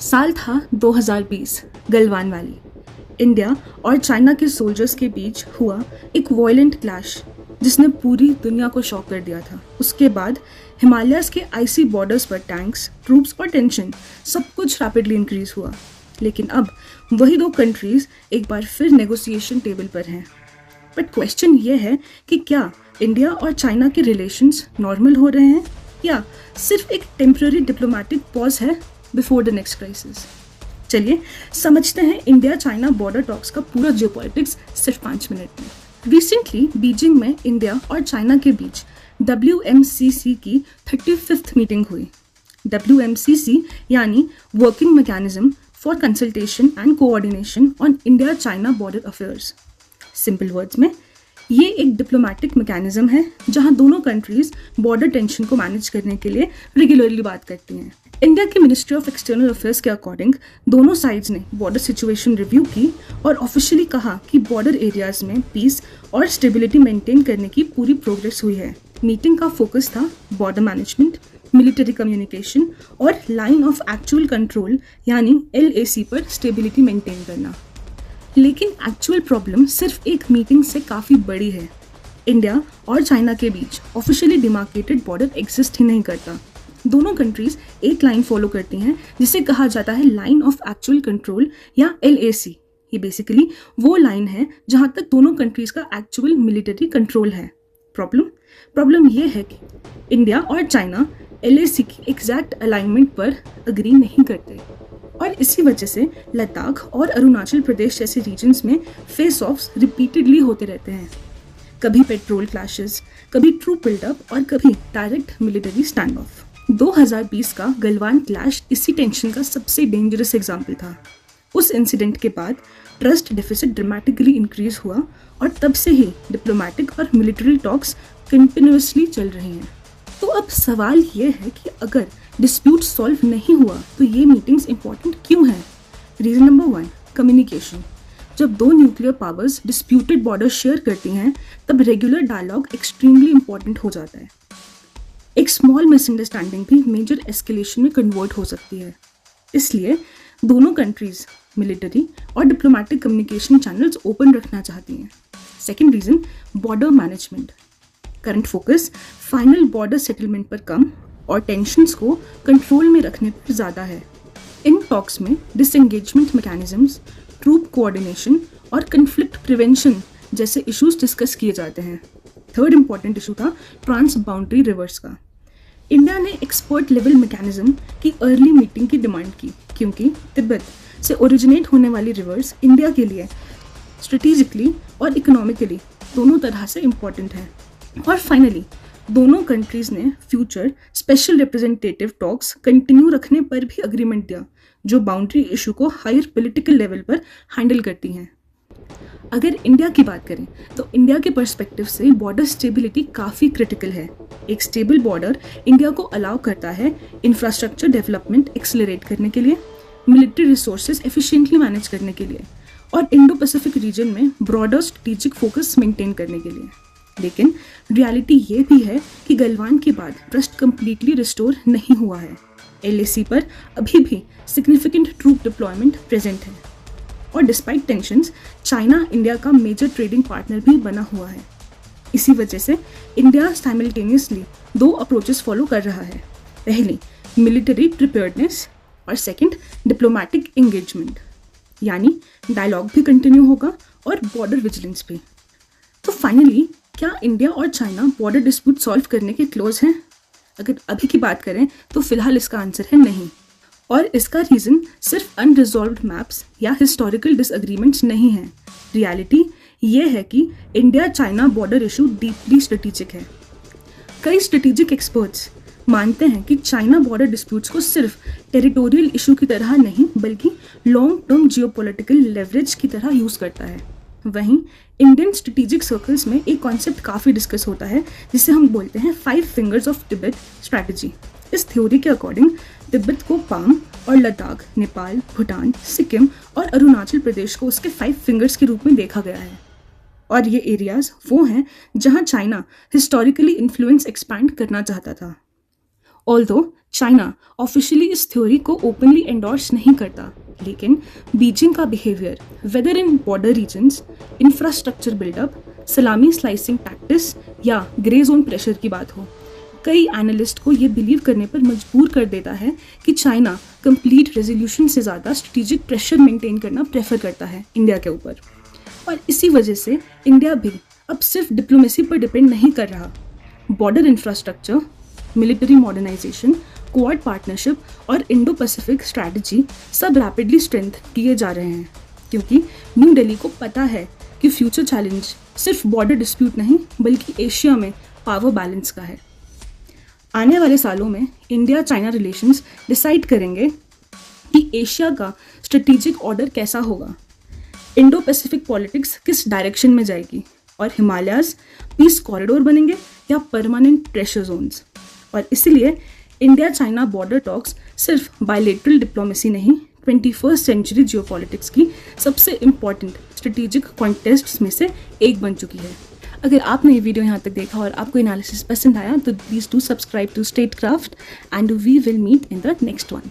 साल था 2020। Galwan valley, India और चाइना के सोल्जर्स के बीच हुआ एक वायलेंट क्लैश जिसने पूरी दुनिया को शॉक कर दिया था। उसके बाद हिमालयस के आइसी बॉर्डर्स पर टैंक्स, ट्रूप्स और टेंशन सब कुछ रैपिडली इंक्रीज हुआ। लेकिन अब वही दो कंट्रीज एक बार फिर नेगोशिएशन टेबल पर हैं। बट क्वेश्चन ये है कि क्या इंडिया और चाइना के रिलेशंस नॉर्मल हो रहे हैं या सिर्फ एक टेम्पररी डिप्लोमेटिक पॉज है बिफोर द नेक्स्ट क्राइसिस। चलिए समझते हैं इंडिया चाइना बॉर्डर टॉक्स का पूरा जियोपॉलिटिक्स सिर्फ 5 मिनट में। रिसेंटली बीजिंग में इंडिया और चाइना के बीच WMCC की 35th मीटिंग हुई। WMCC यानी working mechanism for consultation and coordination on India China border affairs. Simple words में ये एक डिप्लोमेटिक मैकेनिज्म है जहां दोनों कंट्रीज बॉर्डर टेंशन को मैनेज करने के लिए रेगुलरली बात करती हैं। इंडिया की मिनिस्ट्री ऑफ एक्सटर्नल अफेयर्स के अकॉर्डिंग दोनों साइड्स ने बॉर्डर सिचुएशन रिव्यू की और ऑफिशियली कहा कि बॉर्डर एरियाज में पीस और स्टेबिलिटी मेंटेन करने की पूरी प्रोग्रेस हुई है। मीटिंग का फोकस था बॉर्डर मैनेजमेंट, मिलिट्री कम्युनिकेशन और लाइन ऑफ एक्चुअल कंट्रोल यानी LAC पर स्टेबिलिटी मेंटेन करना। लेकिन एक्चुअल प्रॉब्लम सिर्फ एक मीटिंग से काफ़ी बड़ी है। इंडिया और चाइना के बीच ऑफिशियली डिमार्केटेड बॉर्डर एग्जिस्ट ही नहीं करता। दोनों कंट्रीज एक लाइन फॉलो करती हैं जिसे कहा जाता है लाइन ऑफ एक्चुअल कंट्रोल या LAC। ये बेसिकली वो लाइन है जहां तक दोनों कंट्रीज का एक्चुअल मिलिट्री कंट्रोल है। प्रॉब्लम ये है कि इंडिया और चाइना LAC की एग्जैक्ट अलाइनमेंट पर अग्री नहीं करते और इसी वजह से लद्दाख और अरुणाचल प्रदेश जैसे रीजन्स में फेस ऑफ्स रिपीटेडली होते रहते हैं। कभी पेट्रोल क्लैशेस, कभी ट्रूप बिल्डअप और कभी डायरेक्ट मिलिट्री स्टैंड ऑफ। 2020 का गलवान क्लैश इसी टेंशन का सबसे डेंजरस एग्जाम्पल था। उस इंसिडेंट के बाद ट्रस्ट डेफिसिट ड्रामेटिकली इंक्रीज हुआ और तब से ही डिप्लोमेटिक और मिलिट्री टॉक्स कंटिन्यूसली चल रही हैं। तो अब सवाल ये है कि अगर डिस्प्यूट सॉल्व नहीं हुआ तो ये मीटिंग्स इंपॉर्टेंट क्यों हैं? Reason number 1, communication. जब दो nuclear powers disputed border share करती हैं तब रेगुलर डायलॉग एक्सट्रीमली इंपॉर्टेंट हो जाता है। एक स्मॉल मिसअंडरस्टैंडिंग भी मेजर एस्केलेशन में कन्वर्ट हो सकती है। इसलिए दोनों कंट्रीज मिलिट्री और डिप्लोमेटिक कम्युनिकेशन चैनल्स ओपन रखना चाहती हैं। Second reason, border management. Current focus final border settlement पर कम और टेंशन्स को कंट्रोल में रखने पर ज़्यादा है। इन टॉक्स में डिसएंगेजमेंट मैकेनिज्म्स, ट्रूप कोऑर्डिनेशन और कन्फ्लिक्ट प्रिवेंशन जैसे इश्यूज डिस्कस किए जाते हैं। थर्ड इंपॉर्टेंट इशू था ट्रांस बाउंड्री रिवर्स का। इंडिया ने एक्सपर्ट लेवल मैकेनिज्म की अर्ली मीटिंग की डिमांड की क्योंकि तिब्बत से ओरिजिनेट होने वाली रिवर्स इंडिया के लिए स्ट्रेटेजिकली और इकोनॉमिकली दोनों तरह से इम्पॉर्टेंट है। और फाइनली दोनों कंट्रीज ने future special representative talks continue रखने पर भी अग्रीमेंट दिया जो बाउंड्री इशू को हायर पॉलिटिकल लेवल पर हैंडल करती हैं। अगर इंडिया की बात करें तो इंडिया के पर्सपेक्टिव से बॉर्डर स्टेबिलिटी काफ़ी क्रिटिकल है। एक स्टेबल बॉर्डर इंडिया को अलाउ करता है इंफ्रास्ट्रक्चर डेवलपमेंट एक्सेलरेट करने के लिए, मिलिट्री रिसोर्सेज एफिशिएंटली मैनेज करने के लिए और इंडो पैसिफिक रीजन में ब्रॉडर स्ट्रेटेजिक फोकस मेंटेन करने के लिए। लेकिन रियलिटी ये भी है कि गलवान के बाद ट्रस्ट कंप्लीटली रिस्टोर नहीं हुआ है। LAC पर अभी भी सिग्निफिकेंट ट्रूप डिप्लॉयमेंट प्रेजेंट है और डिस्पाइट टेंशंस चाइना इंडिया का मेजर ट्रेडिंग पार्टनर भी बना हुआ है। इसी वजह से इंडिया साइमल्टेनियसली 2 अप्रोचेस फॉलो कर रहा है। पहली मिलिट्री प्रिपेयर्डनेस और सेकंड डिप्लोमेटिक एंगेजमेंट, यानी डायलॉग भी कंटिन्यू होगा और बॉर्डर विजिलेंस भी। तो फाइनली क्या इंडिया और चाइना बॉर्डर डिस्प्यूट सॉल्व करने के क्लोज हैं? अगर अभी की बात करें तो फिलहाल इसका आंसर है नहीं। और इसका रीज़न सिर्फ अनरिजॉल्व्ड मैप्स या हिस्टोरिकल डिसएग्रीमेंट्स नहीं है। रियलिटी ये है कि India China border issue deeply strategic है। कई स्ट्रेटेजिक एक्सपर्ट्स मानते हैं कि चाइना बॉर्डर डिस्प्यूट्स को सिर्फ टेरिटोरियल इशू की तरह नहीं बल्कि लॉन्ग टर्म जियोपॉलिटिकल लेवरेज की तरह यूज़ करता है। वहीं इंडियन स्ट्रेटेजिक सर्कल्स में एक कॉन्सेप्ट काफ़ी डिस्कस होता है जिसे हम बोलते हैं 5 फिंगर्स ऑफ तिब्बत स्ट्रैटेजी। इस थ्योरी के अकॉर्डिंग तिब्बत को पाम और लद्दाख, नेपाल, भूटान, सिक्किम और अरुणाचल प्रदेश को उसके 5 फिंगर्स के रूप में देखा गया है। और ये एरियाज वो हैं जहां चाइना हिस्टोरिकली इन्फ्लुएंस एक्सपैंड करना चाहता था। ऑल्दो चाइना ऑफिशियली इस थ्योरी को ओपनली एंडोर्स नहीं करता, लेकिन बीजिंग का बिहेवियर वेदर इन बॉर्डर रीजन्स, इंफ्रास्ट्रक्चर बिल्डअप, सलामी स्लाइसिंग प्रैक्टिस या ग्रे जोन प्रेशर की बात हो, कई एनालिस्ट को ये बिलीव करने पर मजबूर कर देता है कि चाइना कंप्लीट रेजोल्यूशन से ज़्यादा स्ट्रेटेजिक प्रेशर मेंटेन करना प्रेफर करता है इंडिया के ऊपर। और इसी वजह से इंडिया भी अब सिर्फ डिप्लोमेसी पर डिपेंड नहीं कर रहा। Border infrastructure, military modernisation, quad partnership और इंडो पैसिफिक स्ट्रैटेजी सब रैपिडली स्ट्रेंथ किए जा रहे हैं, क्योंकि न्यू दिल्ली को पता है कि फ्यूचर चैलेंज सिर्फ बॉर्डर डिस्प्यूट नहीं बल्कि एशिया में पावर बैलेंस का है। आने वाले सालों में इंडिया चाइना रिलेशंस डिसाइड करेंगे कि एशिया का स्ट्रेटेजिक ऑर्डर कैसा होगा, इंडो पैसिफिक पॉलिटिक्स किस डायरेक्शन में जाएगी और हिमालयाज पीस कॉरिडोर बनेंगे या परमानेंट प्रेशर जोन्स। और इसलिए इंडिया चाइना बॉर्डर टॉक्स सिर्फ बायलेटरल डिप्लोमेसी नहीं, 21st सेंचुरी जियोपॉलिटिक्स की सबसे इम्पॉर्टेंट स्ट्रेटेजिक कॉन्टेस्ट्स में से एक बन चुकी है। अगर आपने ये वीडियो यहाँ तक देखा और आपको एनालिसिस पसंद आया तो please do subscribe to Statecraft and we will meet in the next one.